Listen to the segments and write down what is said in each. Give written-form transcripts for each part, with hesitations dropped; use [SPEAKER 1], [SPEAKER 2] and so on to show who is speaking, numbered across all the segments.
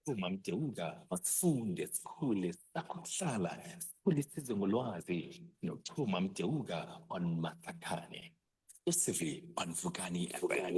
[SPEAKER 1] Chuma Mdeuka asifunde sikhule sakuhlala sikhule size ngolwazi noChuma Mdeuka on Matakane. Exclusively on Vukani FM.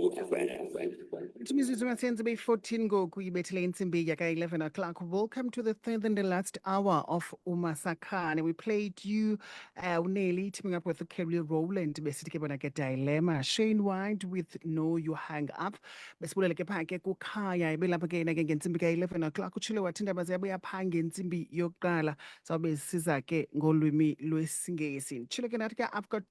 [SPEAKER 2] Imizuzu masenze 14 ngoku ibethele intsimbi yaka 11 o'clock. Welcome to the third and the last hour of Umasakane. We played you Uneli teaming up with Kerry Rowland besithi ke bona ke Dilemma. Shane White with No You Hang Up. Besibulele ke pha ke kukhaya ebelapha ke na ke ngentsimbi ka 11 o'clock. Utshilo wathi indaba ziyabuya pha ngentsimbi yokuqala zawube siza ke ngolwimi lwesingesi. Utshilo ke nathi ke I've got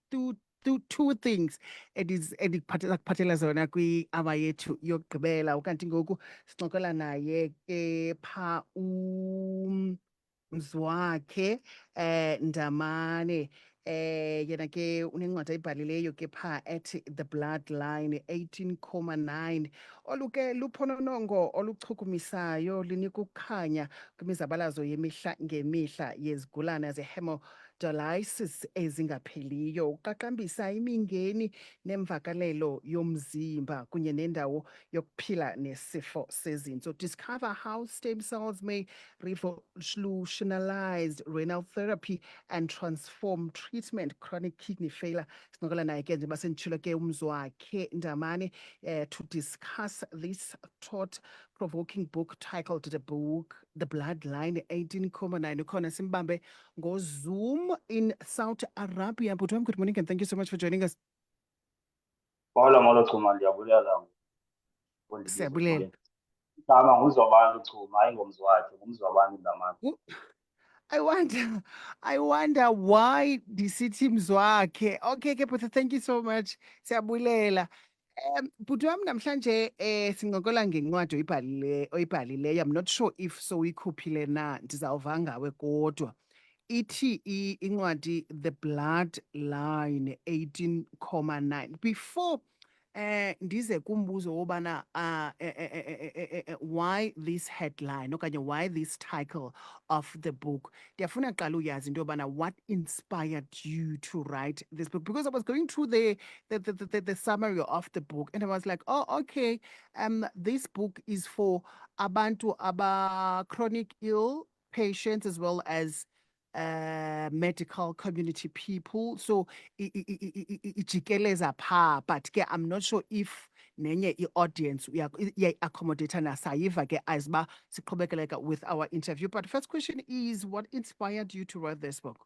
[SPEAKER 2] two things ediphathela zona kwi-hour yethu yokugqibela ukanti ngoku sixoxela naye ke pha Mzwakhe Ndamane yena ke unencwadi ayibhalileyo ke pha ethi The Bloodline 18.9 oluke luphononongo oluchukumisayo linika ukukhanya kwimizabalazo yemihla ngemihla yezigulana ze-hemodialysis ezingapheliyo uqaqambisa imingeni nemvakalelo yomzimba kunye nendawo yokuphila nesifo sezintso. Discover how stem cells may revolutionize renal therapy and transform treatment chronic kidney failure. Sinokola naye ke njengoba senditshilo ke Mzwakhe Ndamane to discuss this thought-provoking book titled The Bloodline 18.9. Ukhona simbambe ngoZoom in Saudi Arabia. Bhuti, good morning and thank you so much for joining us.
[SPEAKER 3] Molo Chuma, ndiyabulela.
[SPEAKER 2] Siyabulela.
[SPEAKER 3] Igama nguMzwabantu Chuma, hayi ngomzwakhe, nguMzwabantu Ndamane.
[SPEAKER 2] I wonder why ndisithi Mzwakhe. Okay ke Bhuti, thank you so much. Siyabulela. Bhuti wami namhlanje sincokola ngencwadi oyibhalileyo. I'm not sure if so uyikhuphile na, ndizawuva ngawe kodwa. Ithi incwadi The Bloodline 18.9. Before ndize kumbuzo wobana why this headline okanye why this title of the book, ndiyafuna qala uyazi into yobana what inspired you to write this book, because I was going through the summary of the book and I was like, oh okay, this book is for abantu aba chronic ill patients as well as medical community people, so ijikeleza pha, but ke I'm not sure if nenye i-audience accommodate nasayiva ke as ba siqhubekeka with our interview. But first question is, what inspired you to write this book?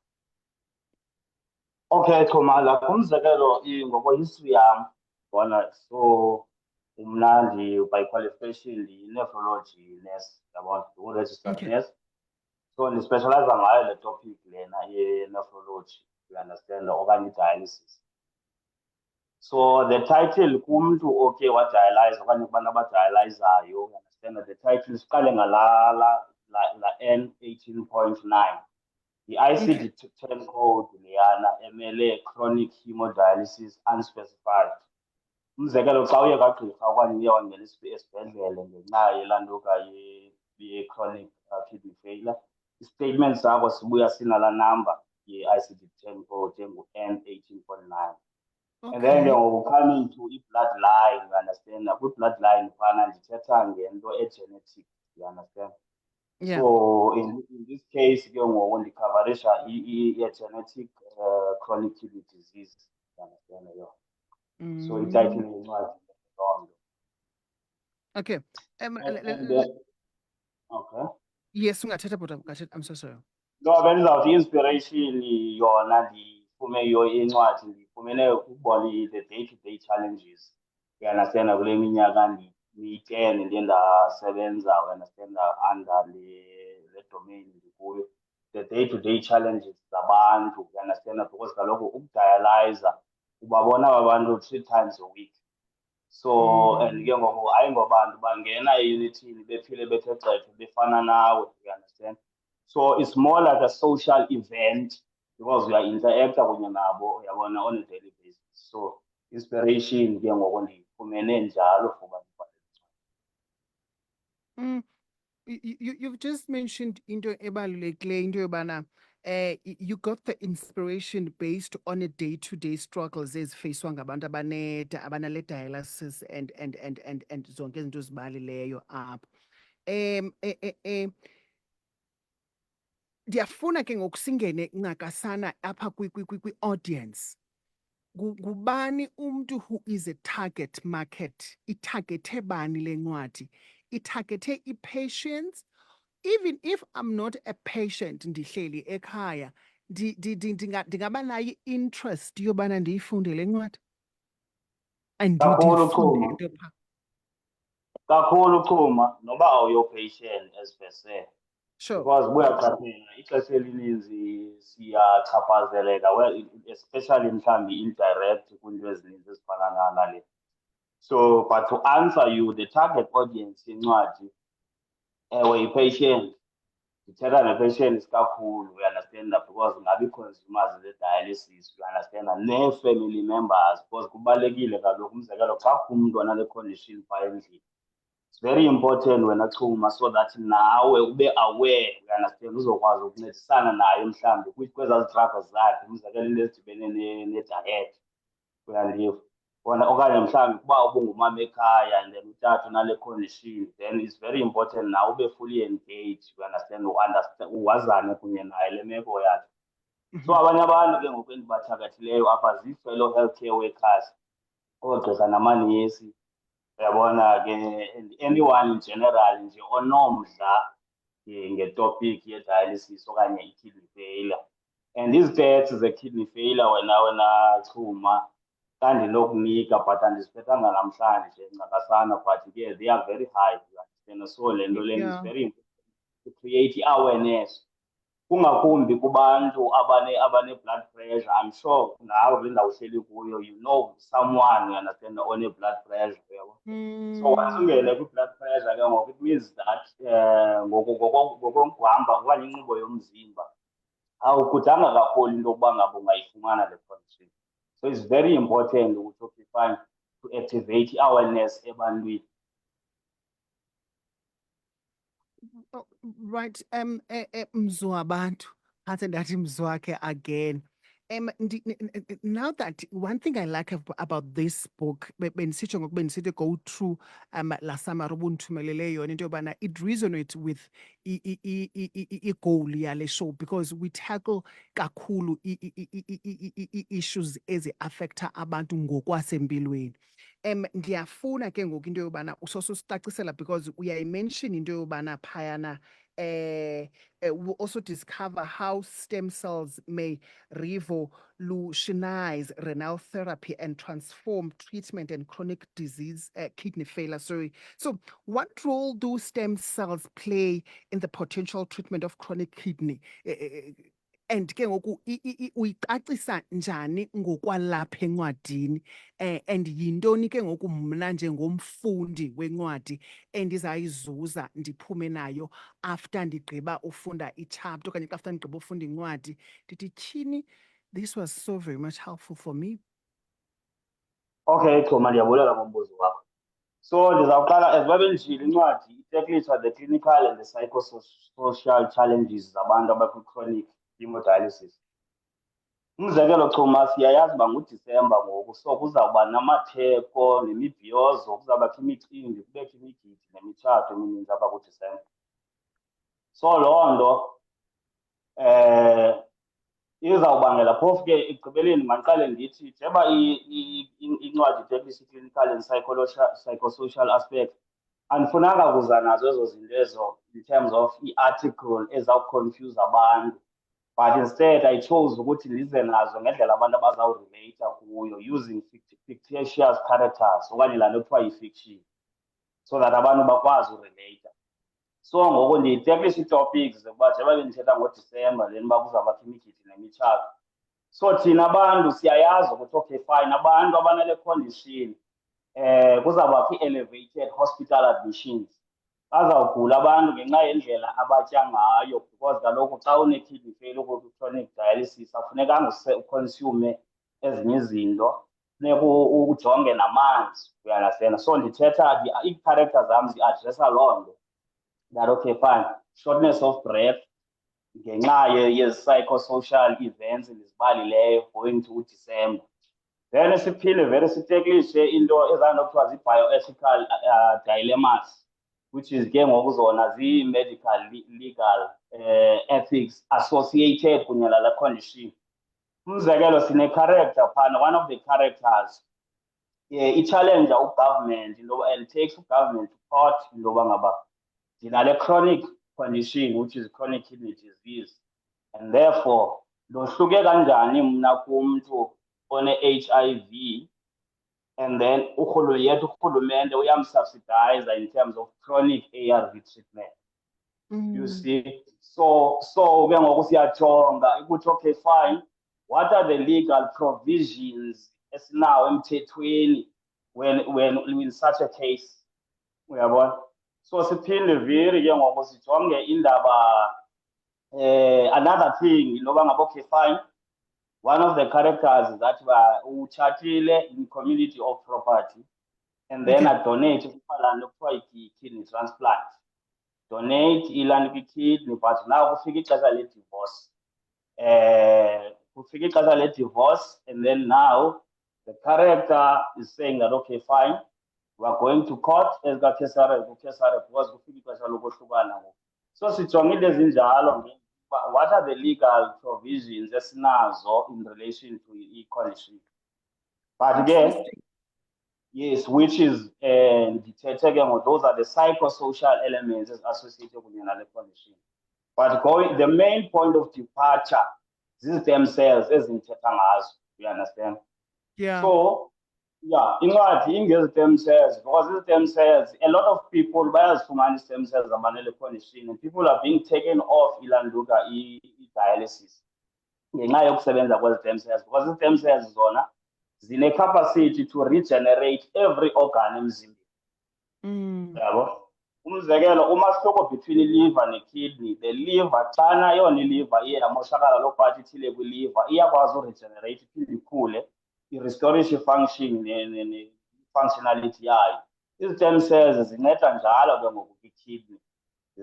[SPEAKER 3] Okay Chuma, la kumzekelo ngokwe-history yam bona, so mna by qualification ndi-nephrology nurse, yabona, ngu-registered nurse. So ndispecialize ngayo le topic lena ye-nephrology, you understand, okanye i-dialysis. So the title kumntu oke wadialyze okanye kubantu abadialyzayo, you understand, the title siqale ngala N18.9. I-ICD-10 code leyana emele chronic hemodialysis unspecified. Umzekelo xa uye kagqirha okanye uye wangena esibhedlele ngenxa yelantuka ye-chronic kidney failure, i-statement sakho sibuya sinala number ye-ICD-10 code engu-N18.9. And then coming to i-bloodline, you understand, kwi-bloodline phana ndithetha ngento e-genetic, you understand.
[SPEAKER 2] Yeah.
[SPEAKER 3] So in this case, ke ngoku ndikavarisha i-genetic chronic kidney disease, you understand, so ititle yencwadi lonto.
[SPEAKER 2] Okay.
[SPEAKER 3] Okay.
[SPEAKER 2] Yes, ungathetha but I'm so sorry.
[SPEAKER 3] No, bendizawuthi inspiration yona ndifume incwadi ndifumene ukubona the day-to-day challenges, you understand, kule minyaka ndiyi-10 ndiye ndasebenza, you understand, under le domain ndikuyo, the day-to-day challenges zabantu, you understand, because kaloku ukudialyza ubabona abantu 3 times a week. So and ke ngoku ayingobantu bangena eyunithini bephile bethe xethe befana nawe, you understand. So it's more like a social event because we are interacting kunye nabo, yabona, on a daily basis. So inspiration ke ngoku ndifumene njalo for
[SPEAKER 2] You've just mentioned into ebalulekileyo into yobana you got the inspiration based on a day-to-day struggles ezifacwa ngabantu abanale dialysis and zonke izinto ezibalileyo apho. Ndiyafuna ke ngokusingene ncakasana apha kwi-audience. Ngubani umntu who is a target market? Itargethe bani le ncwadi? Itargethe i-patients? Even if I'm not a patient ndihleli ekhaya, ndingaba nayo interest yobana ndiyifunde le ncwadi and
[SPEAKER 3] Kakhulu
[SPEAKER 2] ndifunde
[SPEAKER 3] Chuma,
[SPEAKER 2] into phaa.
[SPEAKER 3] kakhulu Chuma, noba awuyo-patient as per se.
[SPEAKER 2] Sure.
[SPEAKER 3] Because buyaqaphela ixesha elininzi siyachaphazeleka, well, especially mhlawumbi indirect kwiinto ezininzi ezifana nale. So, but to answer you, the target audience yencwadi, ewe i-patient, ndithetha ne-patients kakhulu, you understand that, because ngabi consumers ze-dialysis, you understand that, nee-family members, because kubalulekile kaloku umzekelo xa umntu anale condition phaa endlini. It's very important wena Chuma, so that nawe ube aware, you understand, uzokwazi ukuncedisana naye mhlawumbi kwezaa struggles zakhe, umzekelo into ezidibene ne-diet, uyandiva. Okanye mhlawumbi kuba ubungumama ekhaya and then utata unale condition, then it's very important now ube fully engaged, you understand, uwazane kunye naye le meko yakhe. So abanye abantu ke ngoku endibathakathileyo apha zii-fellow healthcare workers, oogqirha namanesi, uyabona ke, and anyone in general nje onomdla ngetopic ye-dialysis okanye i-kidney failure. And these deaths ze-kidney failure wena Chuma, xa ndinokunika but andiziphethanga namhlanje ncakasana, but ke they are very high, you understand. So le nto lena is very important to create i-awareness, kungakumbi kubantu abane-blood pressure. I'm sure nawe kule ndawo uhleli kuyo, you know someone, you understand, one-blood pressure, yabo. So once ungene kwi-blood pressure ke ngoku, it means that ngokokuhamba okanye inqubo yomzimba awukudanga kakhulu into yokuba ngaba ungayifumana le condition. So it's very important ukuthi fine to activate awareness ebantwini.
[SPEAKER 2] Right. Mzwabantu, phantse ndathi Mzwakhe again. Now that one thing I like about this book, bendisitsho ngoku bendisithi go through la summary ubundithumelele yona into yobana it resonates with i-goal yale show, because we tackle kakhulu issues ezi-affecta abantu ngokwasempilweni. Ndiyafuna ke ngoku into yobana usosicacisela, because uyayimention into yobana phayana we'll also discover how stem cells may revolutionize renal therapy and transform treatment and chronic disease, kidney failure. Sorry. So, what role do stem cells play in the potential treatment of chronic kidney? And ke ngoku uyicacisa njani ngokwalapha encwadini, and yintoni ke ngoku mna njengomfundi wencwadi endizayizuza ndiphume nayo after ndigqiba ufunda ichapter okanye after ndigqiba ufunda incwadi ndithi tyhini, this was so very much helpful for me.
[SPEAKER 3] Okay Chuma, ndiyabulela ngombuzo wakho. So ndizawuqala, as babenditshilo incwadi itacklisha the clinical and the psychosocial challenges zabantu abakwi-chronic hemodialysis. Umzekelo Chuma, siyayazi uba nguDisemba ngoku, so kuzawuba namatheko nemibhiyozo, kuzawubakho imicimbi, kubekho imigidi nemitshato emininzi apha kuDisemba. So loo nto izawubangela phofu ke ekugqibeleni mandiqale ndithi njeba incwadi itacklisha i-clinical and psychosocial aspect, andifunanga kuza nazo ezo zinto ezo in terms of i-article ezawuconfuse abantu, but instead I chose ukuthi ndize nazo ngendlela abantu abazawurelate kuyo, using fictitious characters okanye laa nto kuthiwa yi-fiction, so that abantu bakwazi urelate. So ngoku ndiyiteklisha ii-topics zokuba njeba bendithetha ngoDisemba then uba kuzawubakho imigidi nemitshato. So thina abantu siyayazi ukuthi okay fine, abantu abanale condition kuzawubakho i-elevated hospital admissions. Bazawugula abantu ngenxa yendlela abatya ngayo, because kaloku xa une-kidney failure ukwi-chronic dialysis akufunekanga uconsume ezinye izinto, funeka ujonge namanzi, uyanasena. So ndithetha ii-character zam ziadresa loo nto. that okay, fine, shortness of breath, ngenxa ye-psychosocial events ndizibalileyo going to December. Then siphinde vele siteklishe into ezanto kuthiwa zii-bioethical dilemmas, which is ke ngoku zona zii-medical legal ethics associated kunye nale condition. Umzekelo sine-character phana, one of the characters i-challenge ugovernment into and takes ugovernment to court into yoba ngaba ndinale chronic condition which is chronic kidney disease, and therefore ndohluke kanjani mna kumntu one-HIV, and then urhulumente uyamsubsidize in terms of chronic ARV treatment. You see, so ke ngoku siyajonga ukuthi okay fine, what are the legal provisions esinawo emthethweni when in such a case, uyabona. So siphinde viri ke ngoku sijonge indaba another thing inoba ngaba okay fine, one of the characters is that utshatile in community of property, and then I donate kumalana kuthiwa kidney transplant, donate ilana kidney, but now kufika ixesha le-divorce. Kufika ixesha le-divorce, and then now the character is saying that okay fine, we are going to court ezikakesare because kufika ixesha lokohlukana. So sijonge into ezinjalo, what are the legal provisions esinazo in relation to e-condition? But again, yes, which is those are the psychosocial elements associated with the condition. But the main point of departure, these themselves as in ngazo, you understand?
[SPEAKER 2] Yeah.
[SPEAKER 3] So yeah, in stem cells, because these stem cells, a lot of people bayazifumana stem cells zabanele condition, and people are being taken off ilanduka dialysis ngenxa yokusebenza kwezi stem cells, because the stem cells zona zine-capacity to regenerate every organ emzimbeni. Yabo, umzekelo umahluko between i-liver ne-kidney, the liver xana yona i-liver iye yamoshakala loo part ithile kwi-liver iyakwazi uregenerate iphinde ikhule i-restoration function ne-functionality yayo. Ii-stem cells zinceda njalo ke ngoku kwi-kidney,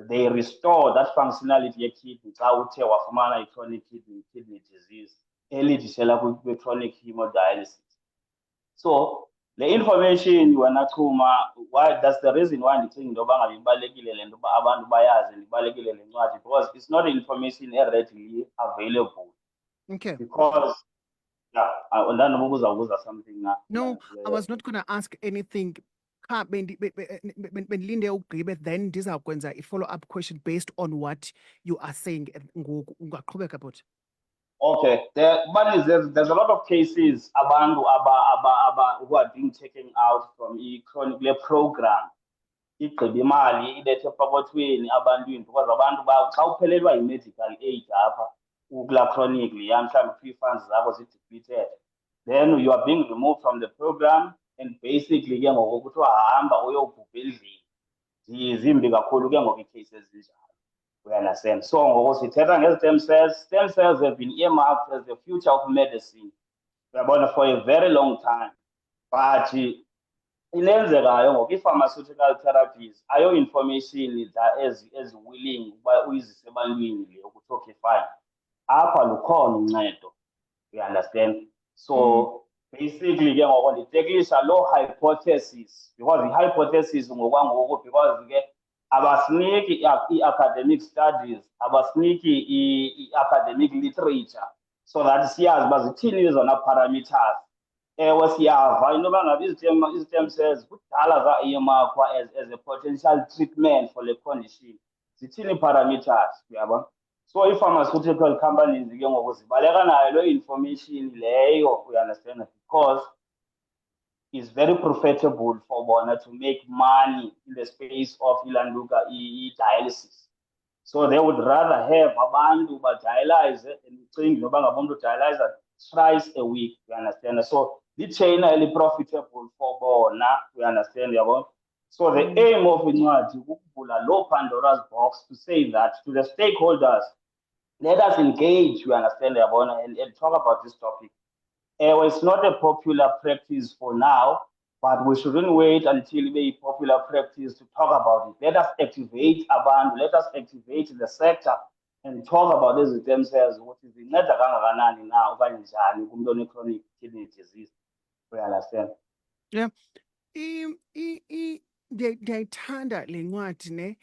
[SPEAKER 3] they restore that functionality ye-kidney xa uthe wafumana i-chronic kidney disease elidishela kwi-chronic hemodialysis. So the information wena Chuma, why that's the reason why ndicinga into yoba ngabe ibalulekile le nto uba abantu bayazi ibalulekile le ncwadi, because it's not information readily available.
[SPEAKER 2] Okay.
[SPEAKER 3] Because yeah, uzawubuza something now.
[SPEAKER 2] No, I was not going to ask anything. Benilinde ugqibe, then ndizawukwenza i-follow-up question based on what you are saying ngoku. Ungaqhubeka bhuti.
[SPEAKER 3] Okay, there's a lot of cases abantu who are being taken out from i-chronic program. Igqiba imali ilethe epokothweni abantwini, because abantu xa uphelelwa yi-medical aid apha ukula chronic leya mhlawumbi free-funds zakho zi-depleted, then you are being removed from the program, and basically ke ngoku kuthiwa hamba uyobhubha endlini. Zimbi kakhulu ke ngoku ii-cases ezinjalo. We understand. So ngoku sithetha ngezi-stem cells. Stem cells have been earmarked as the future of medicine for a very long time. But inenzekayo ngoku i-pharmaceutical therapies ayo information as willing uba uyizise ebantwini le ukuthi okay fine, apha lukhona uncedo. You understand? So basically ke ngoku nditeklisha loo hypothesis, because i-hypothesis ngokwangoku, because ke abasiniki i-academic studies, abasiniki i-academic literature, so that siyazi uba zithini zona parameters. Ewe siyava into yoba ngabe i-stem cells kudala za-earmarkwa as a potential treatment for the condition. Zithini parameters, uyabona? So i-pharmaceutical companies ke ngoku zibaleka nayo loo information leyo, we understand, because it's very profitable for bona to make money in the space of ilanduka dialysis. So they would rather have abantu badialyze and think noba ngabe umuntu dialyze thrice a week, you understand? So the chain is profitable for bona, we understand, yabo. So the aim of incwadi ukuvula low Pandora's box to say that to the stakeholders, let us engage, we understand, yabo, and talk about this topic. It's not a popular practice for now, but we shouldn't wait until it be popular practice to talk about it. Let us activate abantu, let us activate the sector and talk about these themselves. What is the net kangakanani na okanye njani kumuntu one-chronic kidney disease? We understand.
[SPEAKER 2] Yeah. Ndiyayithanda le ncwadi ne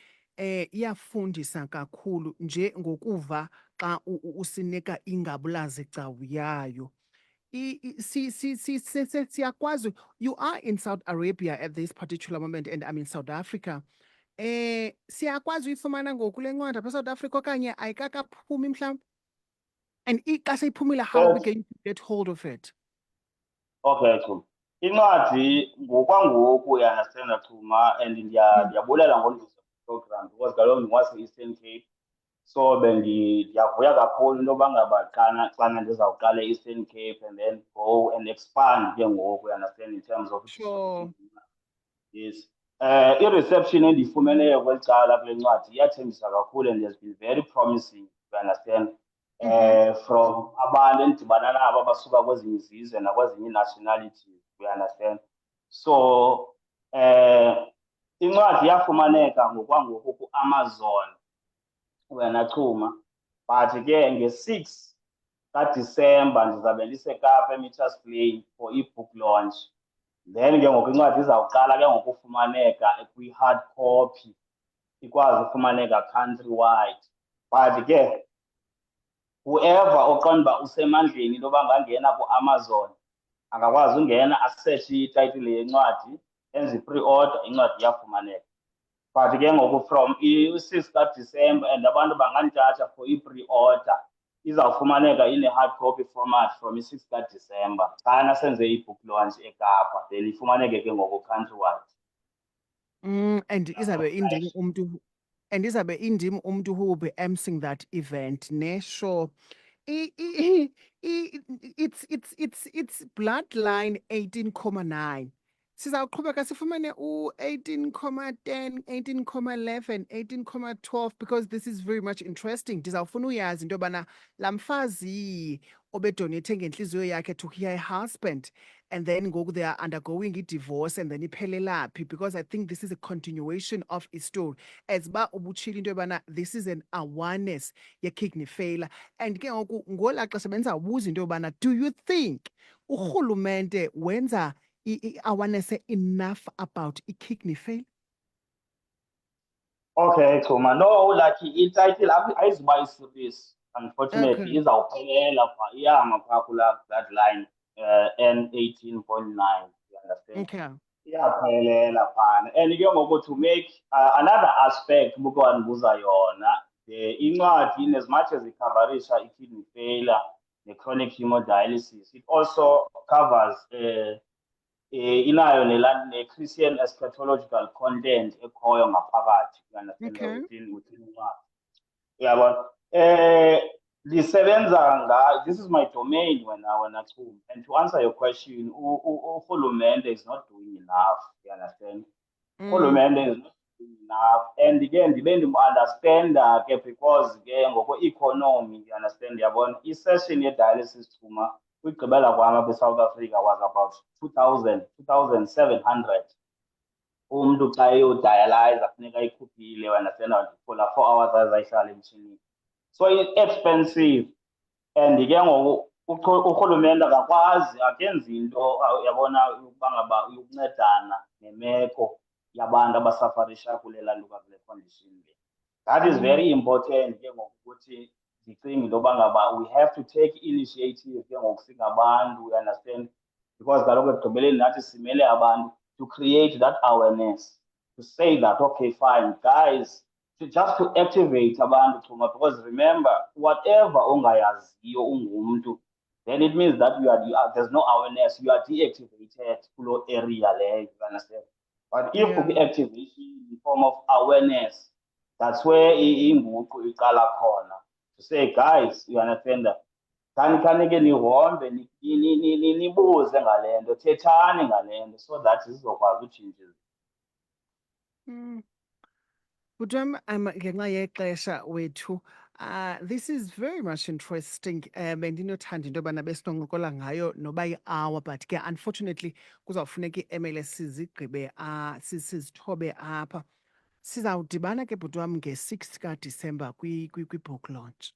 [SPEAKER 2] iyafundisa kakhulu nje ngokuva xa usinika ingabulazi cawu yayo. Siyakwazi, you are in Saudi Arabia at this particular moment and I'm in South Africa. Siyakwazi uyifumana ngoku le ncwadi apha South Africa okanye ayikakaphumi mhlawumbi? And xa seyiphumile, how we can get hold of it?
[SPEAKER 3] Okay, Chuma. Incwadi ngokwangoku uyaunderstand Chuma, and ndiyabulela ngomvuzo program because kaloku ndingwase-Eastern Cape. So ndiyavuya kakhulu into yoba ngaba xana ndizawuqala e-Eastern Cape and then go and expand ke ngoku, you understand, in terms of
[SPEAKER 2] Sure.
[SPEAKER 3] yes. I-reception endiyifumeneyo kweli cala kule ncwadi iyathembisa kakhulu and has been very promising, you understand. From abantu endidibana nabo abasuka kwezinye izizwe nakwezinye nationalities, you understand. So incwadi iyafumaneka ngokwangoku ku-Amazon, wena Chuma, but ke nge-6 kaDisemba ndizabe ndiseKapa eMitchells Plain for i-book launch. Then ke ngoku incwadi izawuqala ke ngokufumaneka kwi-hard copy, ikwazi ufumaneka countrywide. But ke whoever oqonda uba usemandleni into yoba angangena ku-Amazon angakwazi ungena asetshe itayitile yencwadi, enze i-pre-order, incwadi iyafumaneka. But ke ngoku from i-6 kaDisemba and abantu bangandithatha for i-pre-order, izawufumaneka in-hard copy format from i-6 kaDisemba. Xana senze i-book launch eKapa, then ifumaneke ke ngoku countrywide.
[SPEAKER 2] And izabe indim umntu who will be emceeing that event, ne? Sure. It's Bloodline 18.9. Sizawuqhubeka sifumane u-18.10, 18.11, 18.12 because this is very much interesting. Ndizawufuna uyazi into yobana laa mfazi obedonethe ngentliziyo yakhe to her husband and then ngoku they are undergoing i-divorce and then iphelelaphi, because I think this is a continuation of a story. As ba ubutshile into yobana this is an awareness ye-kidney failure. And ke ngoku ngolaa xesha bendizawubuza into yobana, do you think urhulumente wenza awareness enough about kidney failure?
[SPEAKER 3] Okay, Chuma. No, like i-title ayizuba i-series, unfortunately. Izawuphelela phaa, iyama phaa kulaa Bloodline N18.9, you understand?
[SPEAKER 2] Okay.
[SPEAKER 3] Iyaphelela phana. And ke ngoku to make another aspect buke wandibuza yona, incwadi in as much as icoverisha i-kidney failure ne-chronic hemodialysis, it also covers inayo ne-Christian eschatological content ekhoyo ngaphakathi, you understand, within incwadi. Uyabona? Lisebenza this is my domain wena Chuma. And to answer your question, urhulumente is not doing enough, you understand? Urhulumente is not doing enough. And again, ndibe ndimu-understanda ke because ke ngokwe-economy, you understand, yabona, i-session ye-dialysis Chuma kwigqibela kwam apha eSouth Africa was about 2,700. Umntu xa eyodialyze funeka ayikhuphile, you understand, for la 4 hours azayihlala emtshinini. So it's expensive. And ke ngoku urhulumente akakwazi, akenzi into yabona ukuba ngaba ukuncedana nemeko yabantu abasafarisha kule lantuka kule condition le. That is very important ke ngoku ukuthi ndicinga into yoba ngaba we have to take initiative ke ngoku singabantu, you understand, because kaloku ekugqibeleni nathi simele abantu to create that awareness, to say that, okay, fine, guys, just to activate abantu Chuma, because remember, whatever ongayaziyo ungumntu, then it means that there's no awareness, you are deactivated kulo area leyo, you understand. But if we activation in form of awareness, that's where inguqu iqala khona, to say, guys, you understand that khanike nihombe nibuze ngale nto, thethani ngale nto, so that zizokwazi utshintsha.
[SPEAKER 2] Kuthiwa ngenxa yexesha wethu This is very much interesting. Bendinothanda into yobana besinoncokola ngayo noba yi-hour, but ke unfortunately kuzawufuneka ii-MLS sizigqibe sizithobe apha. Sizawudibana ke bhuti wam nge-6 kaDisemba kwi-book launch.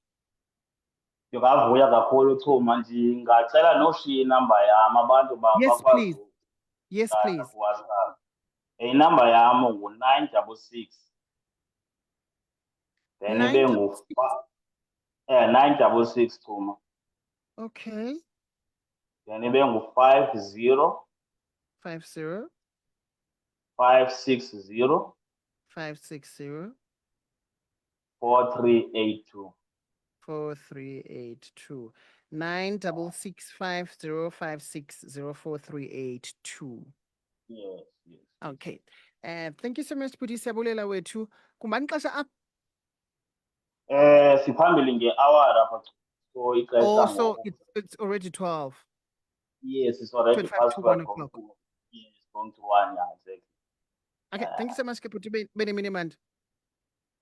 [SPEAKER 3] Ndingavuya kakhulu Chuma, ndingacela noshiya inamba yam abantu
[SPEAKER 2] Yes,
[SPEAKER 3] bakwazi
[SPEAKER 2] please. Yes,
[SPEAKER 3] ukuthatha
[SPEAKER 2] please.
[SPEAKER 3] kuWhatsApp. Inamba yam ngu-966 then ibe 966 Chuma,
[SPEAKER 2] Okay.
[SPEAKER 3] then ibe ngu-50
[SPEAKER 2] 50
[SPEAKER 3] 560
[SPEAKER 2] 560
[SPEAKER 3] 4382.
[SPEAKER 2] 4382 96650560438
[SPEAKER 3] Yes, yes.
[SPEAKER 2] Okay. Thank you so much, Bhuti. Siyabulela wethu. Kumbani xesha apha?
[SPEAKER 3] Siphambili nge-hour apha, so ixesha
[SPEAKER 2] Oh, so
[SPEAKER 3] ngoku.
[SPEAKER 2] it's already 12.
[SPEAKER 3] Yes, it's already
[SPEAKER 2] 25
[SPEAKER 3] past
[SPEAKER 2] to
[SPEAKER 3] 12
[SPEAKER 2] 1
[SPEAKER 3] going
[SPEAKER 2] o'clock.
[SPEAKER 3] to, yes, going to 1, yeah, exactly.
[SPEAKER 2] Okay, thank you so much, Bhuti. Bene mandi.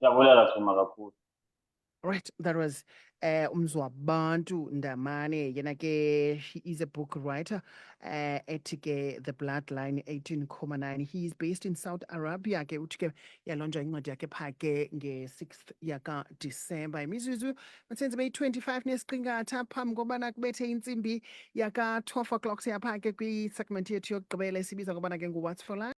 [SPEAKER 3] Ndiyabulela Chuma kakhulu.
[SPEAKER 2] Right, that was Mzwabantu Ndamane. Yena ke, he is a book writer. Ethi ke The Bloodline 18.9. He is based in Saudi Arabia. Ke uthi ke yalonjwa incwadi yakhe pha ke nge-6th yaka December. Imizuzu matsenze beyi-25 nesiqingatha phambi kobana kubethe intsimbi yaka 12 o'clock siyapha ke kwi-segment yethu yokugqibela esibiza ngobana ke ngu-What's for Lunch.